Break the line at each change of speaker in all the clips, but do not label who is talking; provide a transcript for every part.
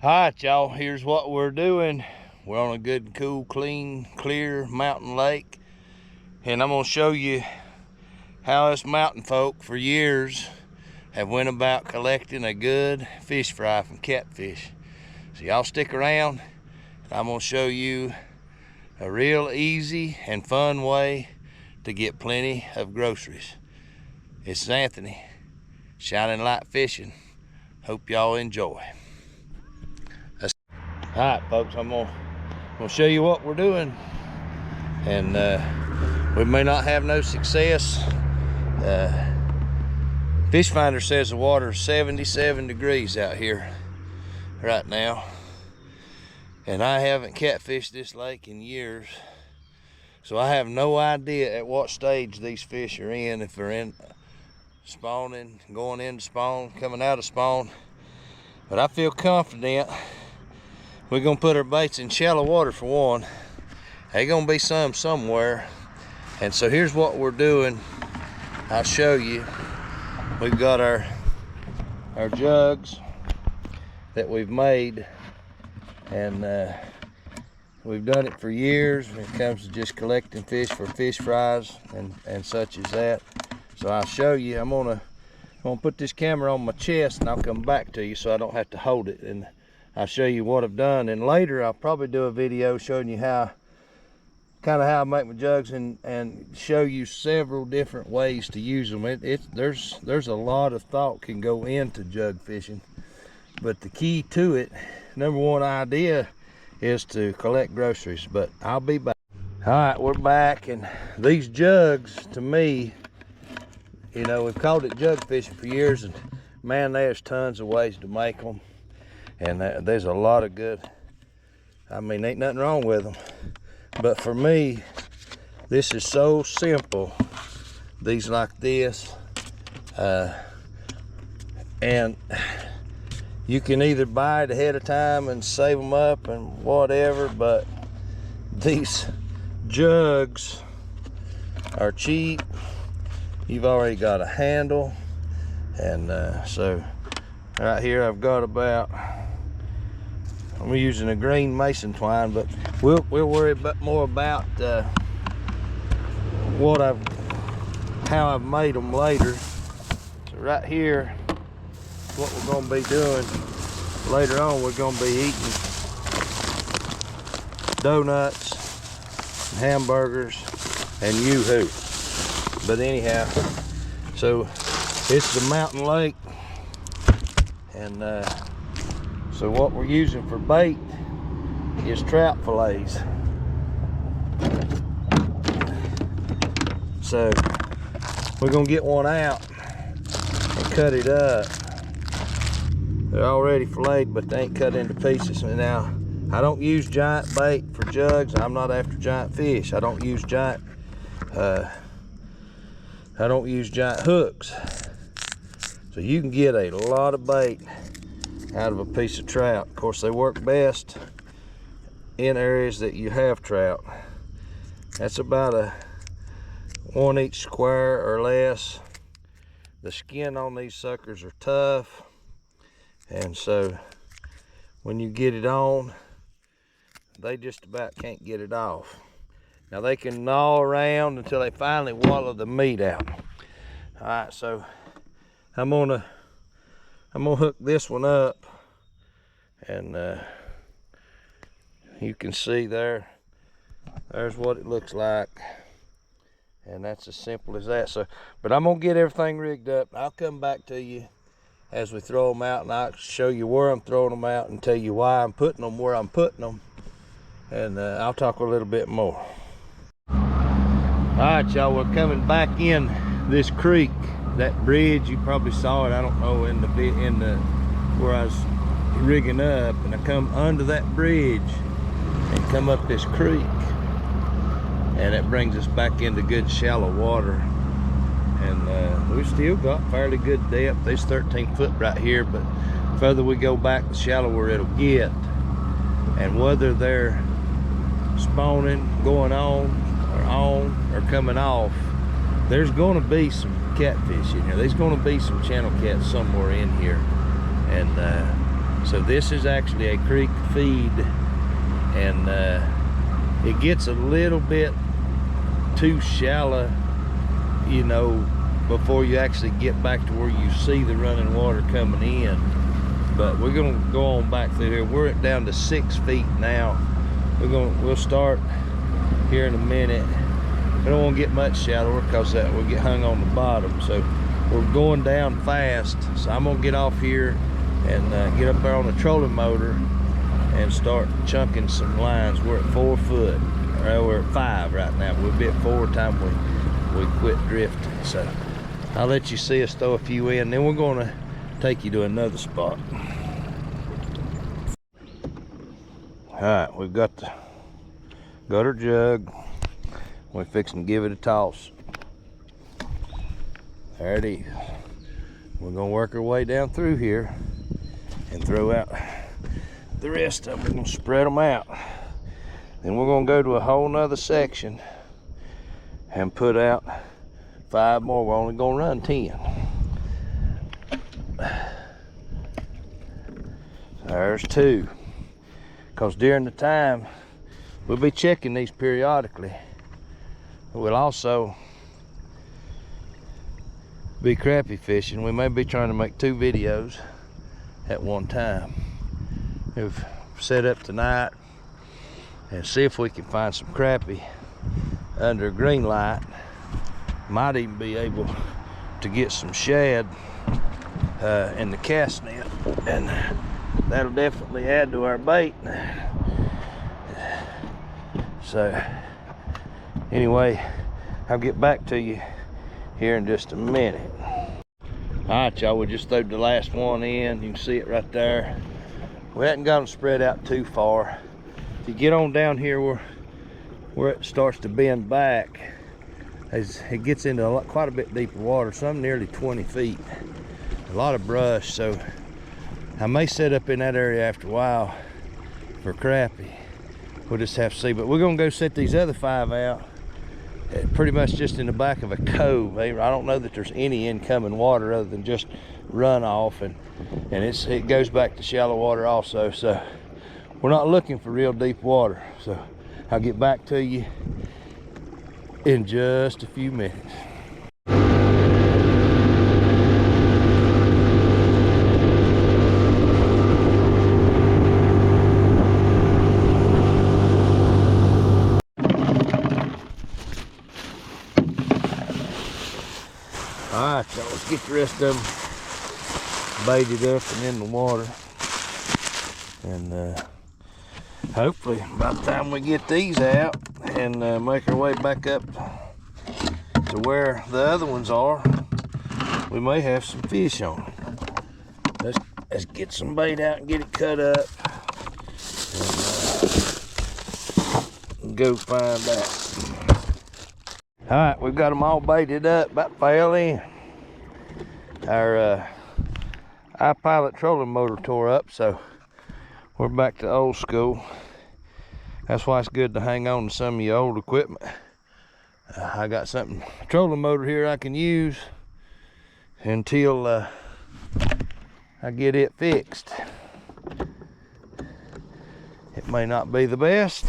All right, y'all, here's what we're doing. We're on a good, cool, clean, clear mountain lake, and I'm gonna show you how us mountain folk for years have went about collecting a good fish fry from catfish. So y'all stick around, and I'm gonna show you a real easy and fun way to get plenty of groceries. It's Anthony, Shining Light Fishing. Hope y'all enjoy. All right, folks, I'm gonna show you what we're doing, and we may not have no success. Fish finder says the water is 77 degrees out here right now, and I haven't catfished this lake in years, so I have no idea at what stage these fish are in, if they're in spawning, going into spawn, coming out of spawn. But I feel confident we're gonna put our baits in shallow water for one. There's gonna be some somewhere. And so here's what we're doing. I'll show you. We've got our jugs that we've made, and we've done it for years when it comes to just collecting fish for fish fries and such as that. So I'll show you. I'm gonna put this camera on my chest, and I'll come back to you so I don't have to hold it, and I'll show you what I've done. And later I'll probably do a video showing you how I make my jugs, and show you several different ways to use them. There's a lot of thought can go into jug fishing, but the key to it, number one idea, is to collect groceries. But I'll be back. All right, we're back, and these jugs, to me, you know, we've called it jug fishing for years, and man, there's tons of ways to make them. And there's a lot of good, I mean, ain't nothing wrong with them. But for me, this is so simple. These like this. And you can either buy it ahead of time and save them up and whatever, but these jugs are cheap. You've already got a handle. And so right here I've got about, I'm using a green mason twine, but we'll worry more about how I've made them later. So right here, what we're going to be doing later on, we're going to be eating donuts, and hamburgers, and yoo-hoo. But anyhow, so it's the mountain lake, and so what we're using for bait is trout fillets. So we're gonna get one out and cut it up. They're already filleted, but they ain't cut into pieces. And now, I don't use giant bait for jugs. I'm not after giant fish. I don't use giant hooks. So you can get a lot of bait out of a piece of trout. Of course, they work best in areas that you have trout. That's about a 1 inch square or less. The skin on these suckers are tough, and so when you get it on, they just about can't get it off. Now they can gnaw around until they finally wallow the meat out. All right, so I'm gonna hook this one up, and you can see there's what it looks like, and that's as simple as that. So, but I'm gonna get everything rigged up. I'll come back to you as we throw them out, and I'll show you where I'm throwing them out and tell you why I'm putting them where I'm putting them, and I'll talk a little bit more. All right, y'all, we're coming back in this creek. That bridge, you probably saw it, I don't know, in the where I was rigging up, and I come under that bridge and come up this creek, and it brings us back into good shallow water. And we've still got fairly good depth. There's 13 foot right here, but the further we go back, the shallower it'll get. And whether they're spawning, going on or coming off, there's going to be some catfish in here. There's going to be some channel cats somewhere in here, and So this is actually a creek feed, and it gets a little bit too shallow, you know, before you actually get back to where you see the running water coming in. But we're gonna go on back through here. We're down to 6 feet now. We'll start here in a minute. We don't want to get much shallower because we'll get hung on the bottom. So we're going down fast. So I'm gonna get off here and get up there on the trolling motor and start chunking some lines. We're at 4 foot. We're at 5 right now. We'll be at 4 time we quit drifting. So I'll let you see us throw a few in, then we're gonna take you to another spot. All right, we've got our jug. We're fixing to give it a toss. There it is. We're gonna work our way down through here and throw out the rest of them. We're gonna spread them out. Then we're gonna go to a whole nother section and put out 5 more. We're only gonna run 10. There's 2. Because during the time, we'll be checking these periodically. We'll also be crappie fishing. We may be trying to make 2 videos at one time. We've set up tonight and see if we can find some crappie under a green light. Might even be able to get some shad in the cast net, and that'll definitely add to our bait. So anyway, I'll get back to you here in just a minute. All right, y'all, we just threw the last one in. You can see it right there. We hadn't got them spread out too far. If you get on down here where it starts to bend back, as it gets into quite a bit deeper water, some nearly 20 feet. A lot of brush, so I may set up in that area after a while for crappie. We'll just have to see. But we're gonna go set these other 5 out pretty much just in the back of a cove. I don't know that there's any incoming water other than just runoff, and it goes back to shallow water also. So we're not looking for real deep water. So I'll get back to you in just a few minutes. All right, y'all, let's get the rest of them baited up and in the water. And hopefully by the time we get these out and make our way back up to where the other ones are, we may have some fish on. Let's get some bait out and get it cut up and go find out. All right, we've got them all baited up, about fell in. Our iPilot trolling motor tore up, so we're back to old school. That's why it's good to hang on to some of your old equipment. I got something, a trolling motor here I can use until I get it fixed. It may not be the best,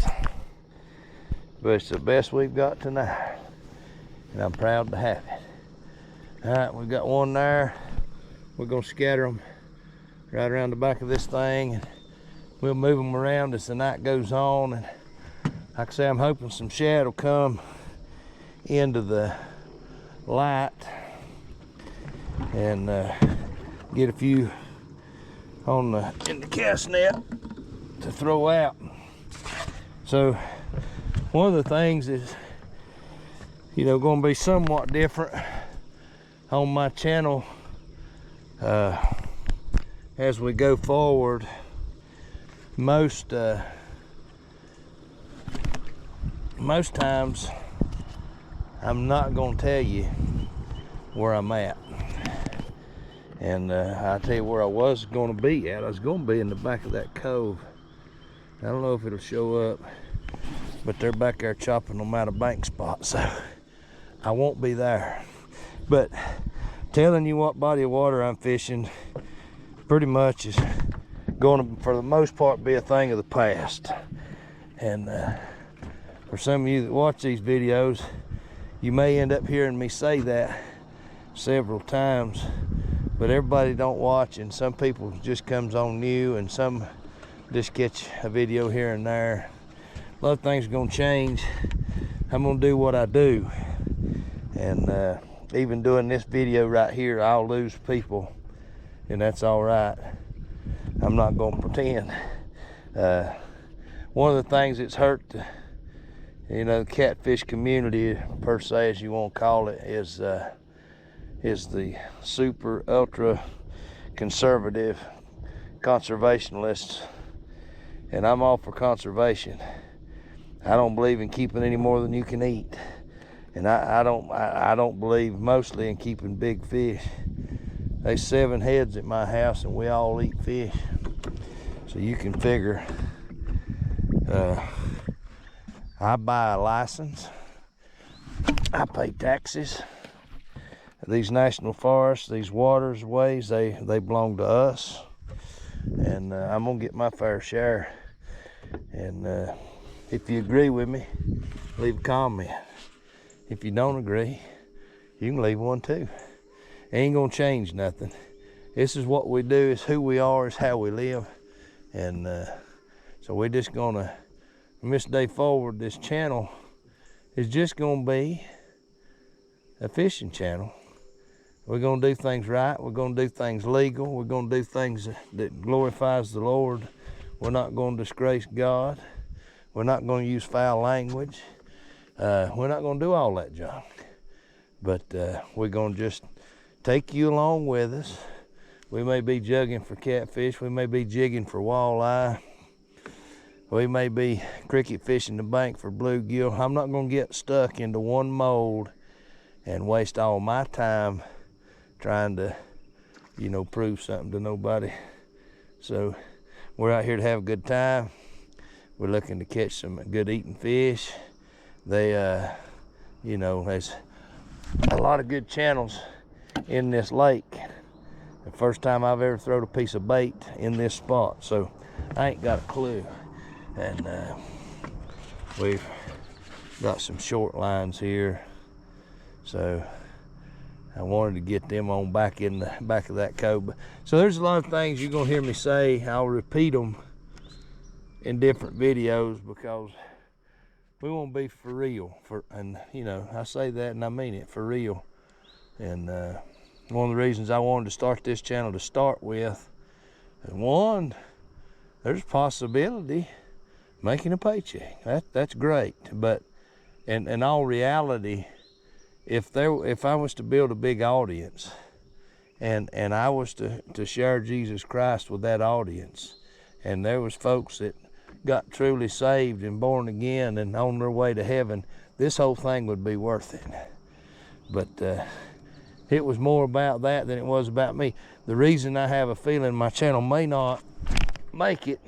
but it's the best we've got tonight, and I'm proud to have it. All right, we've got one there. We're gonna scatter them right around the back of this thing, and we'll move them around as the night goes on. And like I say, I'm hoping some shad will come into the light and get a few in the cast net to throw out. So one of the things is, you know, going to be somewhat different on my channel as we go forward. Most times I'm not going to tell you where I'm at, and I'll tell you where I was going to be at. I was going to be in the back of that cove. I don't know if it'll show up, but they're back there chopping them out of bank spots, so I won't be there. But telling you what body of water I'm fishing pretty much is going to, for the most part, be a thing of the past. And for some of you that watch these videos, you may end up hearing me say that several times, but everybody don't watch, and some people just comes on new, and some just catch a video here and there. A lot of things are gonna change. I'm gonna do what I do, and even doing this video right here, I'll lose people, and that's all right. I'm not gonna pretend. One of the things that's hurt the catfish community, per se, as you want to call it, is the super ultra conservative conservationists, and I'm all for conservation. I don't believe in keeping any more than you can eat, and I don't believe mostly in keeping big fish. There's 7 heads at my house, and we all eat fish, so you can figure. I buy a license, I pay taxes. These national forests, these waterways, they belong to us, and I'm gonna get my fair share. And if you agree with me, leave a comment. If you don't agree, you can leave one too. It ain't gonna change nothing. This is what we do, it's who we are, it's how we live. And so we're just gonna, from this day forward, this channel is just gonna be a fishing channel. We're gonna do things right, we're gonna do things legal, we're gonna do things that glorifies the Lord. We're not gonna disgrace God. We're not gonna use foul language. We're not gonna do all that junk. But we're gonna just take you along with us. We may be jugging for catfish, we may be jigging for walleye, we may be cricket fishing the bank for bluegill. I'm not gonna get stuck into one mold and waste all my time trying to, prove something to nobody. So we're out here to have a good time. We're looking to catch some good eating fish. There's a lot of good channels in this lake. The first time I've ever thrown a piece of bait in this spot, so I ain't got a clue. And we've got some short lines here, so I wanted to get them on back in the back of that cove. So there's a lot of things you're gonna hear me say. I'll repeat them in different videos because we want to be for real. And I say that and I mean it, for real. And one of the reasons I wanted to start this channel to start with, and one, there's a possibility making a paycheck. That's great. But in all reality, if I was to build a big audience and I was to share Jesus Christ with that audience, and there was folks that got truly saved and born again and on their way to heaven, this whole thing would be worth it. But it was more about that than it was about me. The reason I have a feeling my channel may not make it,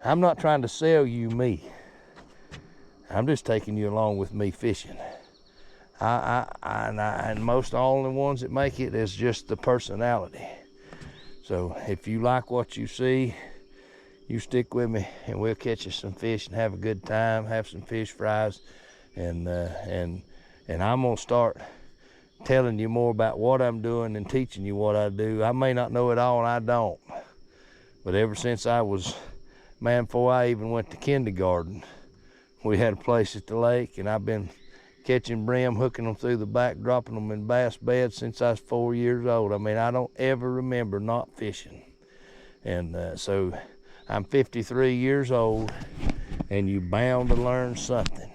I'm not trying to sell you me. I'm just taking you along with me fishing. And most all the ones that make it is just the personality. So if you like what you see, you stick with me and we'll catch you some fish and have a good time, have some fish fries, and I'm gonna start telling you more about what I'm doing and teaching you what I do. I may not know it all, and I don't, but ever since I was, before I even went to kindergarten, we had a place at the lake, and I've been catching brim, hooking them through the back, dropping them in bass beds since I was 4 years old. I don't ever remember not fishing. And so I'm 53 years old, and you're bound to learn something.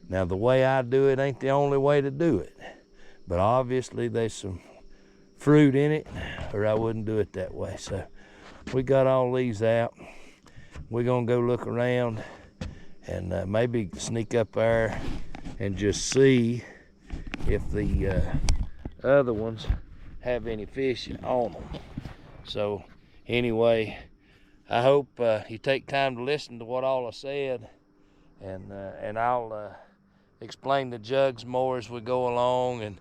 Now, the way I do it ain't the only way to do it, but obviously there's some fruit in it, or I wouldn't do it that way. So we got all these out. We're gonna go look around and maybe sneak up there and just see if the other ones have any fish on them. So anyway, I hope you take time to listen to what all I said, and I'll explain the jugs more as we go along,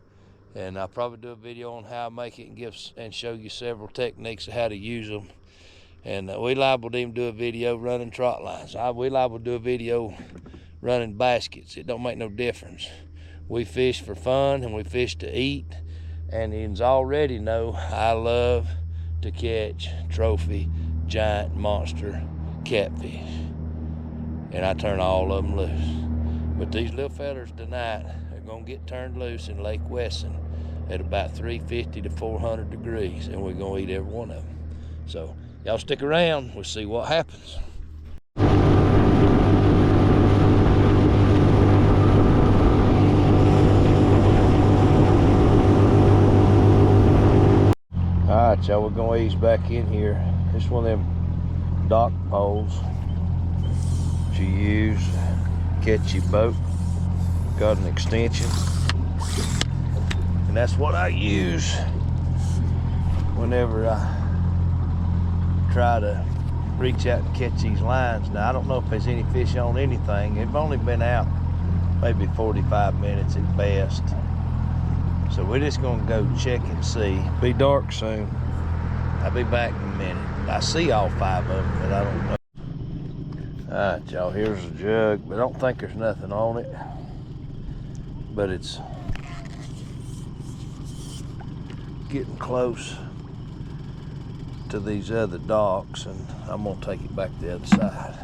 and I'll probably do a video on how I make it and show you several techniques of how to use them. And we liable to even do a video running trot lines. We liable to do a video running baskets. It don't make no difference. We fish for fun and we fish to eat. And yous already know I love to catch trophy, giant, monster catfish. And I turn all of them loose. But these little fellers tonight are gonna get turned loose in Lake Wesson at about 350 to 400 degrees, and we're gonna eat every one of them. So y'all stick around, we'll see what happens. All right, y'all, we're gonna ease back in here. This is one of them dock poles that you use to catch your boat. Got an extension. And that's what I use whenever I try to reach out and catch these lines. Now, I don't know if there's any fish on anything. They've only been out maybe 45 minutes at best. So we're just gonna go check and see. Be dark soon. I'll be back in a minute. I see all 5 of them, but I don't know. All right, y'all, here's a jug, but I don't think there's nothing on it. But it's getting close to these other docks, and I'm gonna take it back to the other side.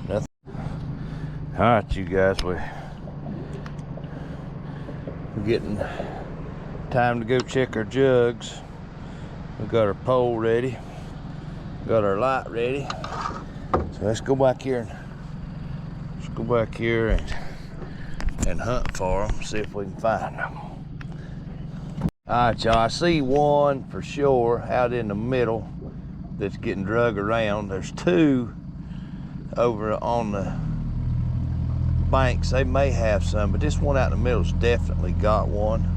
Nothing. All right, you guys, we're getting time to go check our jugs. We got our pole ready, got our light ready. So let's go back here and hunt for them, see if we can find them. All right, y'all, I see one for sure out in the middle that's getting drug around. There's 2 over on the banks. They may have some, but this one out in the middle's definitely got one.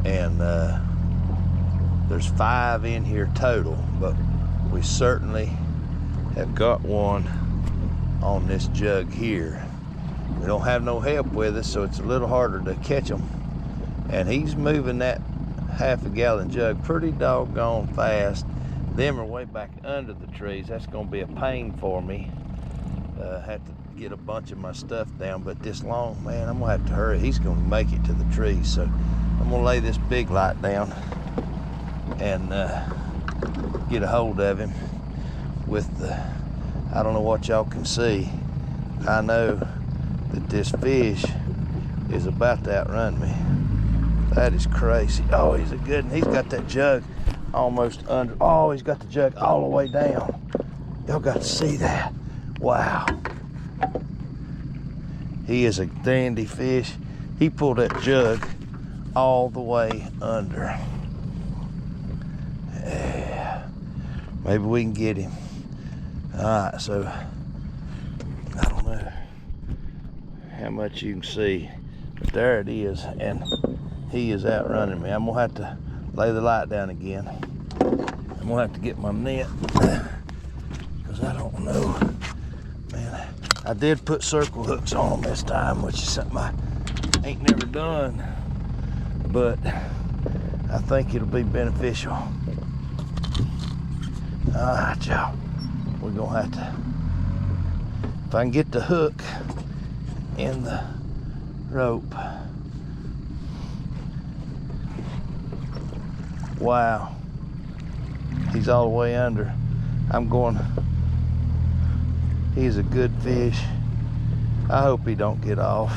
And there's 5 in here total, but we certainly have got one on this jug here. We don't have no help with us, so it's a little harder to catch them. And he's moving that half-a-gallon jug pretty doggone fast. Them are way back under the trees. That's gonna be a pain for me. Have to get a bunch of my stuff down, but this long, man, I'm gonna have to hurry. He's gonna make it to the trees. So I'm gonna lay this big light down and get a hold of him with the, I don't know what y'all can see. I know that this fish is about to outrun me. That is crazy. Oh, he's a good one. He's got that jug almost under. Oh, he's got the jug all the way down. Y'all got to see that. Wow. He is a dandy fish. He pulled that jug all the way under. Yeah. Maybe we can get him. All right, so I don't know how much you can see, but there it is, and he is outrunning me. I'm gonna have to lay the light down again. I'm gonna have to get my net, because I don't know, man. I did put circle hooks on them this time, which is something I ain't never done, but I think it'll be beneficial. All right, y'all. We're gonna have to, if I can get the hook in the rope. Wow, he's all the way under. He's a good fish. I hope he don't get off.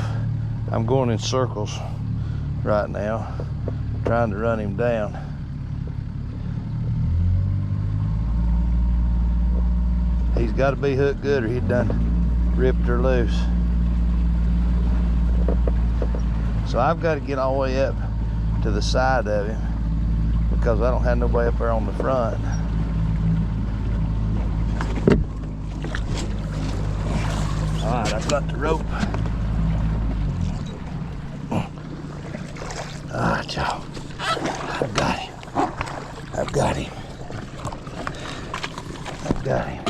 I'm going in circles right now, trying to run him down. He's got to be hooked good or he'd done ripped her loose. So I've got to get all the way up to the side of him because I don't have nobody up there on the front. All right, I've got the rope. All right, y'all. I've got him. I've got him. I've got him.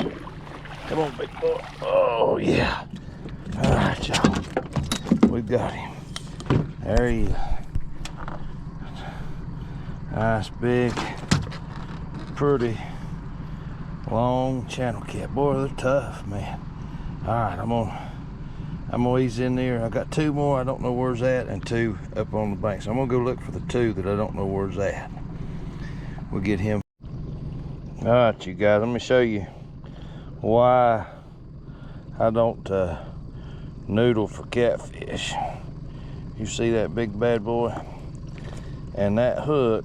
Come on, big boy. Oh, yeah. All right, y'all. We've got him. There he is. Nice, big, pretty, long channel cat. Boy, they're tough, man. All right, I'm gonna ease in there. I got two more I don't know where's at, and two up on the bank. So I'm gonna go look for the two that I don't know where's at. We'll get him. All right, you guys, let me show you why I don't noodle for catfish. You see that big bad boy? And that hook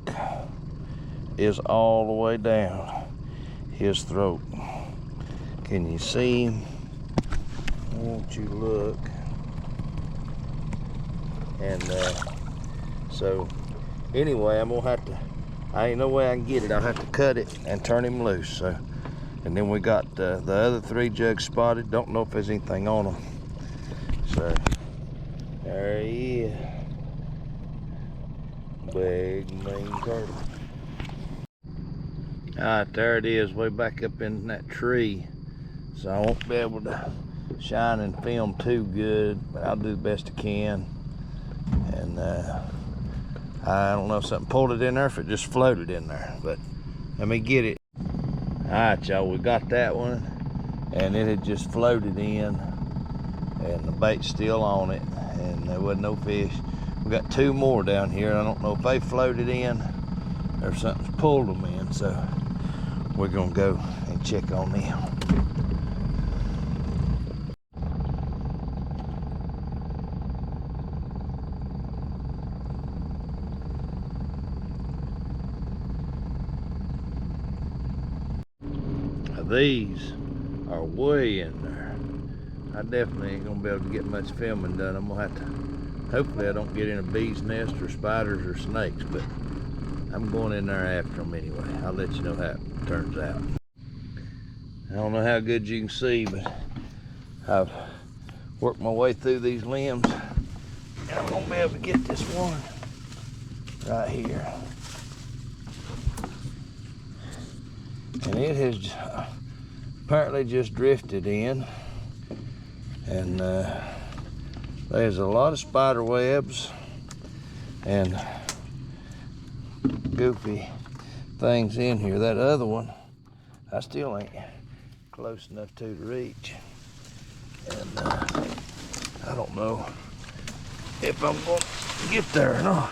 is all the way down his throat. Can you see him? Won't you look? And so anyway, I'm gonna have to, I ain't no way I can get it. I'll have to cut it and turn him loose. So, and then we got the other three jugs spotted. Don't know if there's anything on them. So there he is. Big mean turtle. All right, there it is, way back up in that tree. So I won't be able to shine and film too good, but I'll do the best I can. And I don't know if something pulled it in there, if it just floated in there, but let me get it. All right, y'all, we got that one, and it had just floated in, and the bait's still on it, and there wasn't no fish. We got two more down here. I don't know if they floated in or something's pulled them in, so we're gonna go and check on them. These are way in there. I definitely ain't gonna be able to get much filming done. I'm gonna have to, hopefully I don't get in a bee's nest or spiders or snakes, but I'm going in there after them anyway. I'll let you know how it turns out. I don't know how good you can see, but I've worked my way through these limbs, and I'm gonna be able to get this one right here. And it has apparently just drifted in, and there's a lot of spider webs and goofy things in here. That other one I still ain't close enough to reach, and I don't know if I'm gonna get there or not.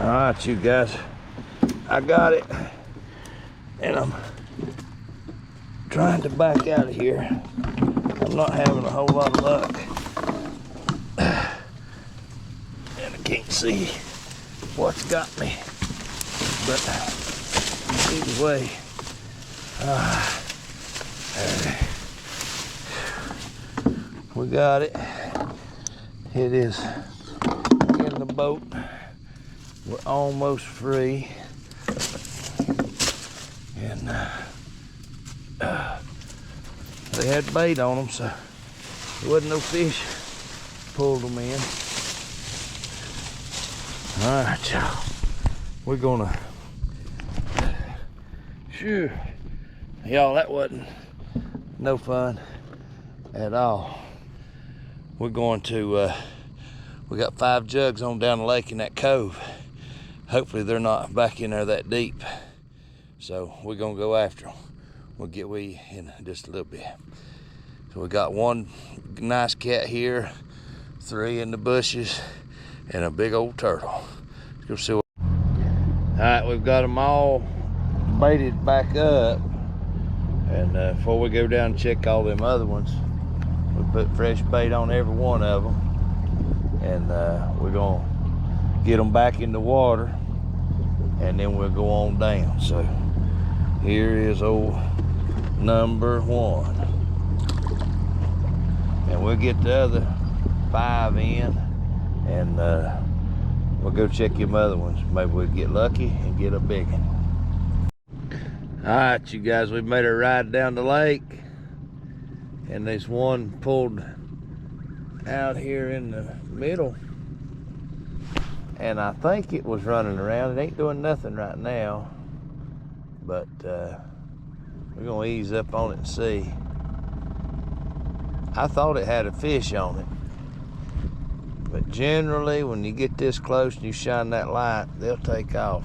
All right, you guys, I got it. And I'm trying to back out of here. I'm not having a whole lot of luck. And I can't see what's got me. But either way, we got it. It is in the boat. We're almost free. And they had bait on them, so there wasn't no fish. Pulled them in. All right, y'all. We're gonna, sure, y'all, that wasn't no fun at all. We're going to, we got 5 jugs on down the lake in that cove. Hopefully they're not back in there that deep. So we're gonna go after them. We'll get we in just a little bit. So we got one nice cat here, 3 in the bushes, and a big old turtle. Let's go see what. All right, we've got them all baited back up. And before we go down and check all them other ones, we put fresh bait on every one of them. And we're gonna get them back in the water, and then we'll go on down. So here is old number 1. And we'll get the other 5 in, and we'll go check them other ones. Maybe we'll get lucky and get a big one. All right, you guys, we've made a ride down the lake, and there's one pulled out here in the middle. And I think it was running around. It ain't doing nothing right now, but we're gonna ease up on it and see. I thought it had a fish on it, But generally, when you get this close and you shine that light, they'll take off.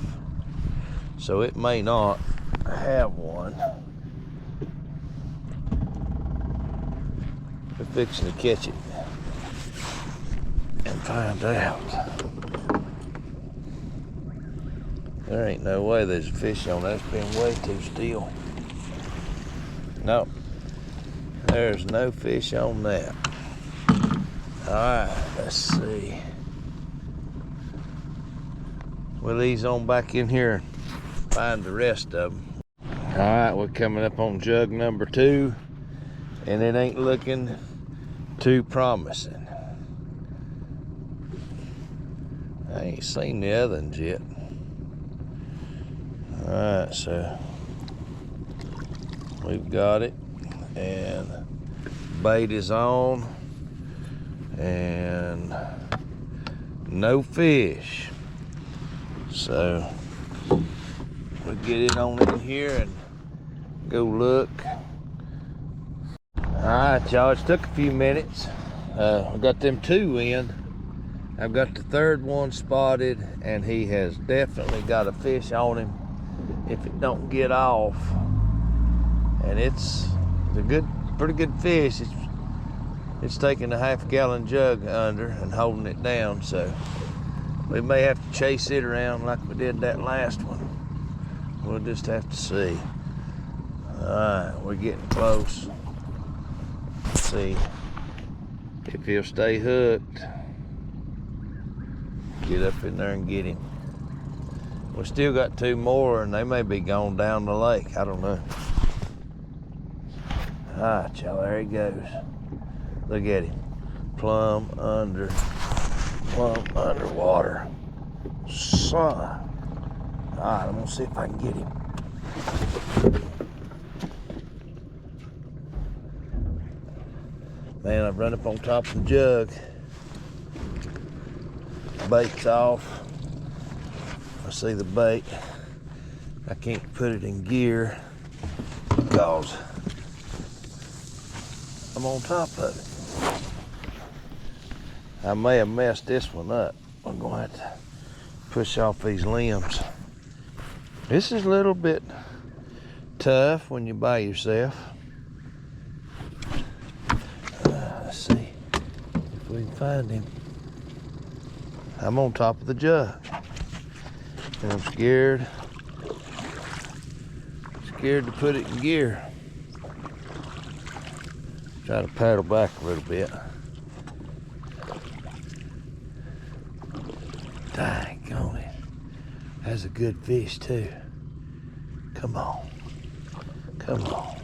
So it may not have one. We're fixing to catch it and find out. There ain't no way there's a fish on that. It's been way too still. Nope. There's no fish on that. Alright, let's see. We'll ease on back in here and find the rest of them. Alright, we're coming up on jug number 2, and it ain't looking too promising. I ain't seen the other ones yet. Alright, so we've got it, and bait is on, and no fish. So we'll get it on in here and go look. Alright, y'all, it's took a few minutes. I got them 2 in. I've got the 3rd one spotted, and he has definitely got a fish on him if it don't get off. And it's a pretty good fish. It's taking a half-gallon jug under and holding it down, so we may have to chase it around like we did that last one. We'll just have to see. Alright, we're getting close. Let's see if he'll stay hooked. Get up in there and get him. We still got 2 more, and they may be going down the lake. I don't know. Alright, y'all, there he goes. Look at him. Plumb underwater. Son. Alright, I'm gonna see if I can get him. Man, I've run up on top of the jug. Bait's off. I see the bait. I can't put it in gear because I'm on top of it. I may have messed this one up. I'm going to have to push off these limbs. This is a little bit tough when you're by yourself. Let's see if we can find him. I'm on top of the jug, and I'm scared to put it in gear. Try to paddle back a little bit. Dang it. That's a good fish too. Come on. Come on.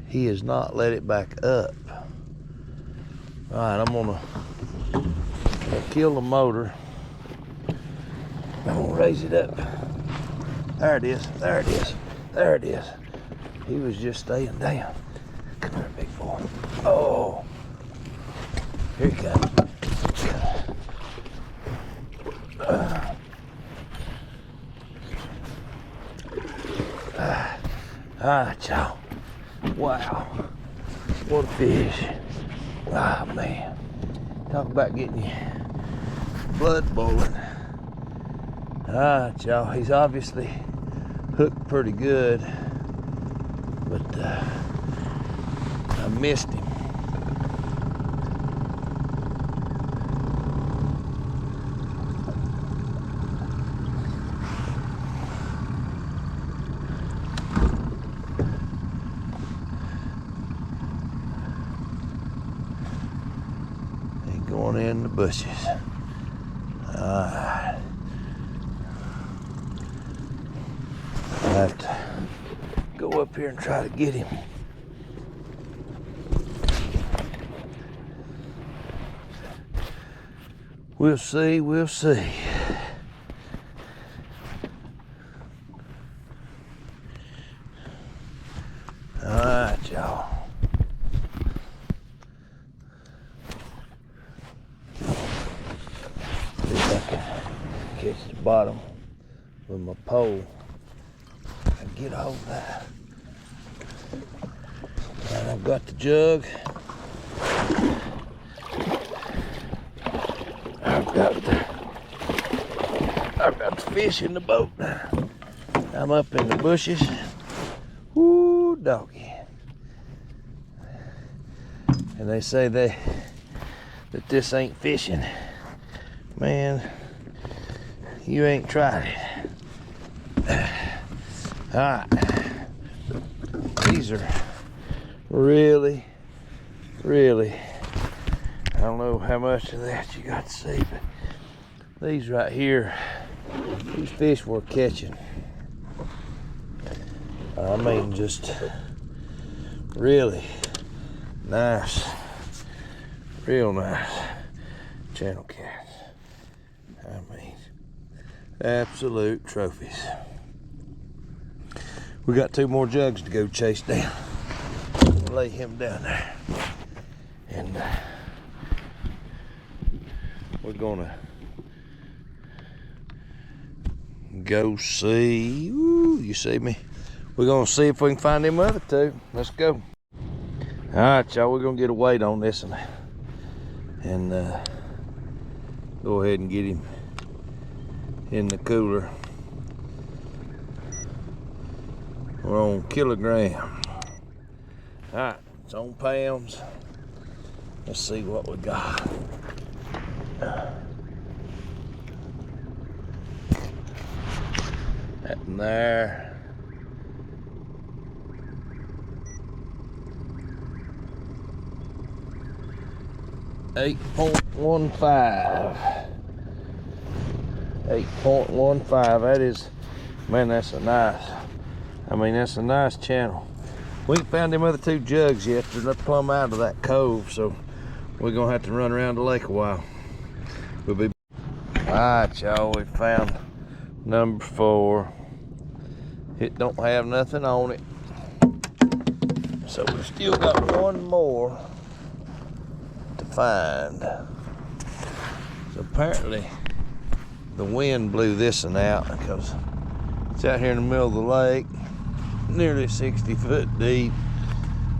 He has not let it back up. All right, I'm gonna kill the motor. I'm gonna raise it up. There it is, there it is, there it is. He was just staying down. Come here, big boy. Oh, here he comes. Y'all. Wow, what a fish. Ah, man. Talk about getting your blood boiling. Y'all, he's obviously hooked pretty good, but I missed him. Going in the bushes. Alright. I have to go up here and try to get him. We'll see, we'll see. Alright, y'all. Catch the bottom with my pole and get a hold of that. And I've got the jug. I've got the fish in the boat. I'm up in the bushes. Woo, doggy. And they say that this ain't fishing. Man, you ain't tried it. All right. These are really, I don't know how much of that you got to see, but these right here, these fish were catching. I mean, just really nice, real nice channel cats. I mean, absolute trophies. We got 2 more jugs to go chase down. Lay him down there, and we're gonna go see. Ooh, you see me? We're gonna see if we can find them other 2. Let's go. All right, y'all. We're gonna get a weight on this one, and go ahead and get him in the cooler. We're on kilogram. All right, it's on pounds. Let's see what we got. That in there. 8.15. 8.15. That is, man, that's a nice, I mean, that's a nice channel. We ain't found them other 2 jugs yet. They're plumb out of that cove, so we're gonna have to run around the lake a while. We'll be. All right, y'all, we found number 4. It don't have nothing on it, so we still got 1 more to find. So apparently the wind blew this one out because it's out here in the middle of the lake, nearly 60 foot deep,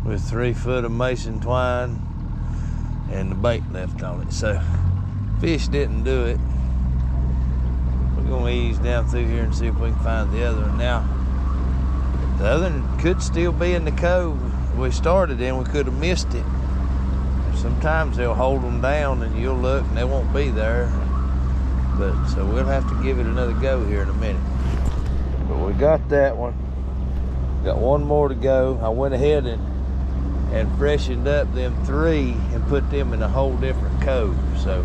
with 3 foot of mason twine and the bait left on it. So fish didn't do it. We're gonna ease down through here and see if we can find the other one. Now, the other one could still be in the cove we started in. We could have missed it. Sometimes they'll hold them down and you'll look and they won't be there. But so we'll have to give it another go here in a minute. But we got that one. Got 1 more to go. I went ahead and freshened up them 3 and put them in a whole different cove. So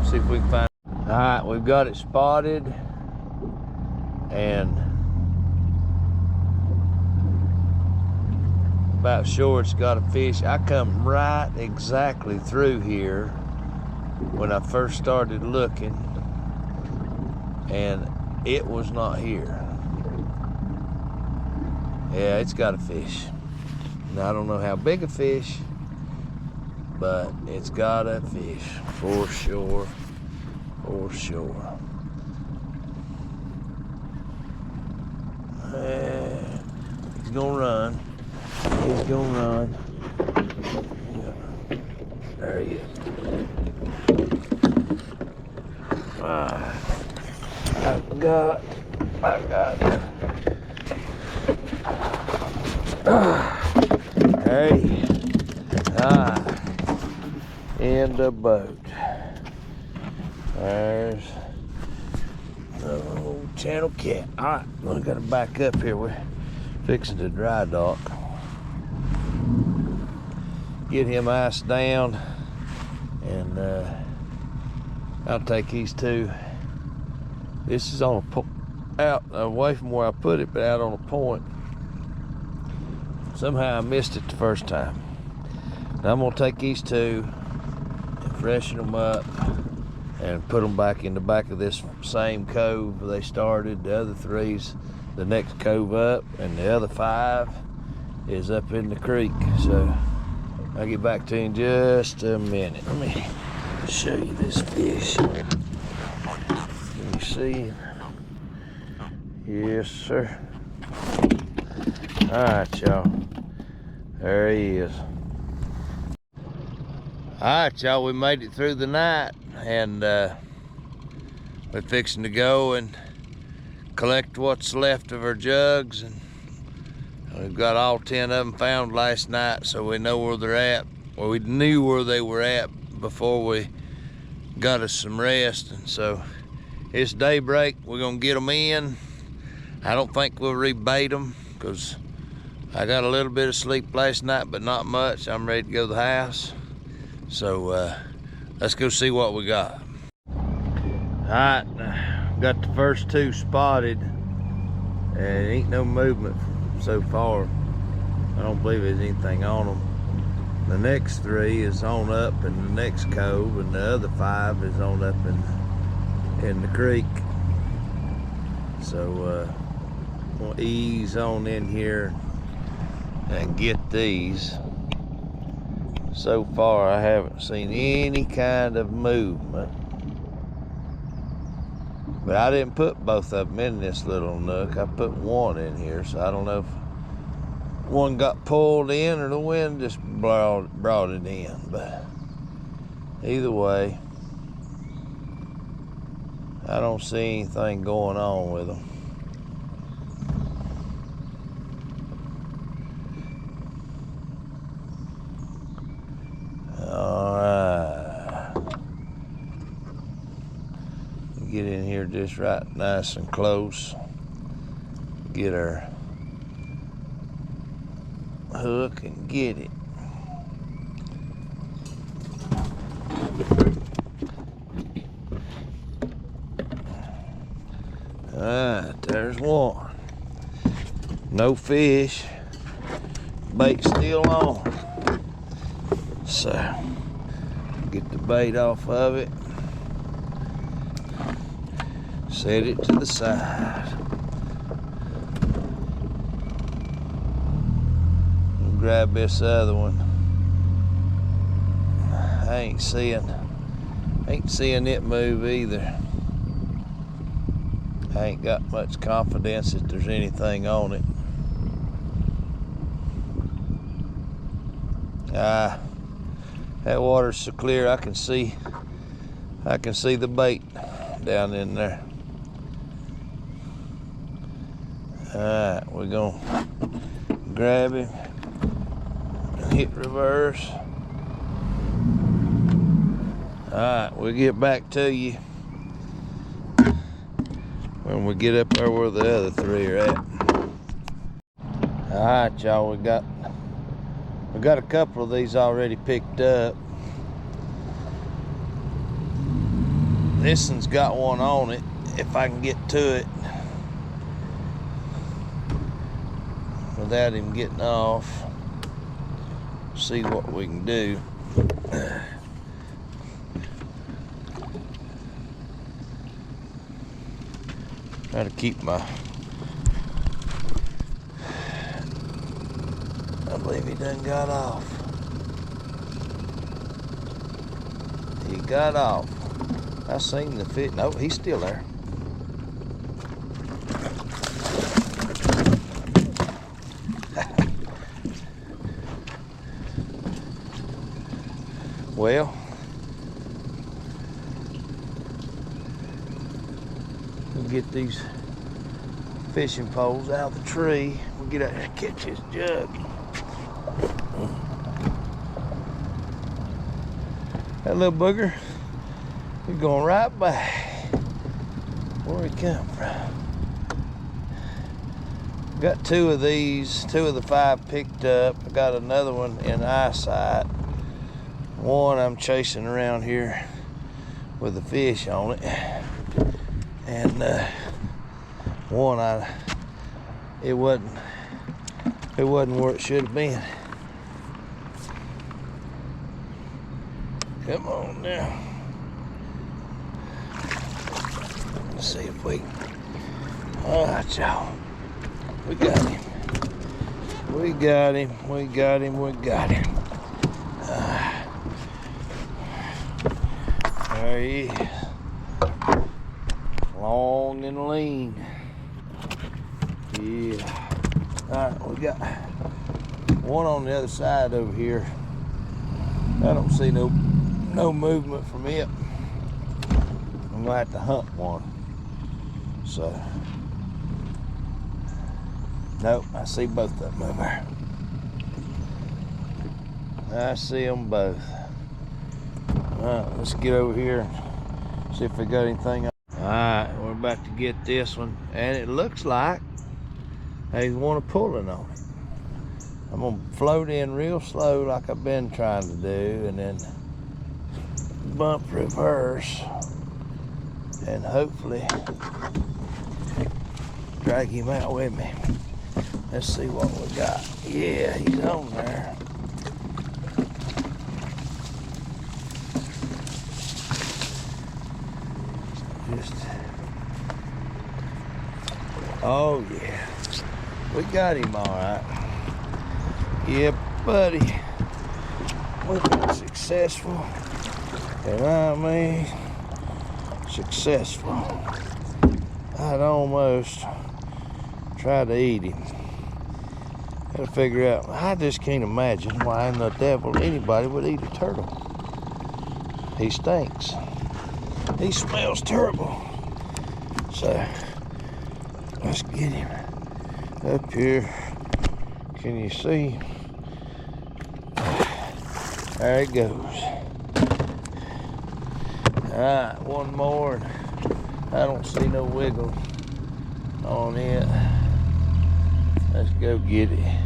see if we can find. All right, we've got it spotted, and about sure it's got a fish. I come right exactly through here when I first started looking, and it was not here. Yeah, it's got a fish. Now, I don't know how big a fish, but it's got a fish for sure, for sure. He's gonna run. He's gonna run. Yeah. There he is. I got hey, in the boat. There's the old channel cat. All right, we gotta back up here. We're fixing to dry dock. Get him iced down, and I'll take these 2. This is on a out away from where I put it, but out on a point. Somehow I missed it the first time. Now I'm gonna take these 2 and freshen them up and put them back in the back of this same cove where they started. The other 3's the next cove up, and the other 5 is up in the creek. So I'll get back to you in just a minute. Let me show you this fish. Can you see him? Yes, sir. Alright, y'all. There he is. Alright, y'all, we made it through the night, and we're fixing to go and collect what's left of our jugs, and we've got all 10 of them found last night, so we know where they're at. Well, we knew where they were at before we got us some rest, and so it's daybreak. We're gonna get them in. I don't think we'll rebait them because I got a little bit of sleep last night, but not much. I'm ready to go to the house. So let's go see what we got. All right, got the first 2 spotted, and ain't no movement so far. I don't believe there's anything on them. The next 3 is on up in the next cove, and the other 5 is on up in the creek. So we'll ease on in here and get these. So far I haven't seen any kind of movement, but I didn't put both of them in this little nook. I put one in here, so I don't know if one got pulled in or the wind just brought it in. But either way, I don't see anything going on with them. Alright. Get in here just right nice and close. Get our hook and get it. Alright, there's one. No fish. Bait still on. So, get the bait off of it. Set it to the side. Grab this other one. I ain't seeing it move either. I ain't got much confidence that there's anything on it. That water's so clear I can see the bait down in there. Alright, we're gonna grab him and hit reverse. Alright, we'll get back to you when we get up there where the other 3 are at. Alright, y'all, we got a couple of these already picked up. This one's got one on it, if I can get to it without him getting off. See what we can do. Try to keep my... I believe he done got off. He got off. I seen the fit. No, he's still there. Well, we'll get these fishing poles out of the tree. We'll get out there and catch this jug. That little booger, he's going right back where he come from. Got 2 of these, 2 of the 5 picked up. I got another one in eyesight. One I'm chasing around here with a fish on it, and one it wasn't where it should have been. Come on now. Let's see if we... All right, y'all. We got him. We got him. We got him. We got him. There he is. Long and lean. Yeah. Alright, we got one on the other side over here. I don't see no movement from it. I'm gonna have to hunt one. So, nope, I see both of them over there. I see them both. Alright, let's get over here and see if we got anything. Alright, we're about to get this one, and it looks like there's one pulling on it. I'm gonna float in real slow like I've been trying to do, and then bump reverse, and hopefully drag him out with me. Let's see what we got. Yeah, he's on there. Oh yeah, we got him all right. Yeah, buddy, we've been successful, and I mean successful. I'd almost try to eat him. Gotta figure out, I just can't imagine why in the devil anybody would eat a turtle. He stinks. He smells terrible. So, let's get him up here. Can you see? There he goes. Alright, one more. I don't see no wiggle on it. Let's go get it.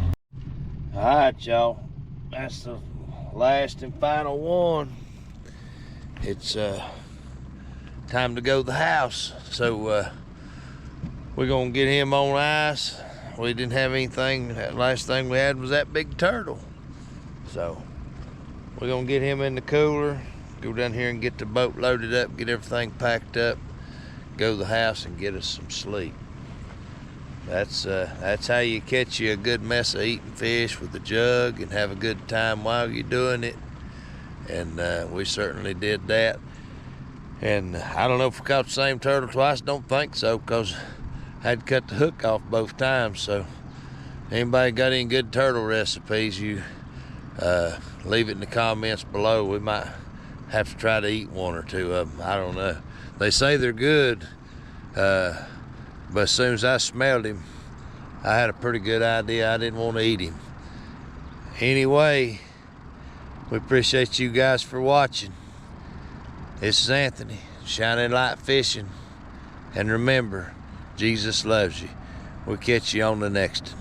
Alright, y'all. That's the last and final one. It's time to go to the house. So we're gonna get him on ice. We didn't have anything. That last thing we had was that big turtle. So we're gonna get him in the cooler, go down here and get the boat loaded up, get everything packed up, go to the house and get us some sleep. That's how you catch you a good mess of eating fish with a jug and have a good time while you're doing it. And we certainly did that. And I don't know if we caught the same turtle twice. Don't think so, because I had to cut the hook off both times. So anybody got any good turtle recipes, you leave it in the comments below. We might have to try to eat one or two of them. I don't know. They say they're good, but as soon as I smelled him, I had a pretty good idea I didn't want to eat him. Anyway, we appreciate you guys for watching. This is Anthony, Shining Light Fishing. And remember, Jesus loves you. We'll catch you on the next one.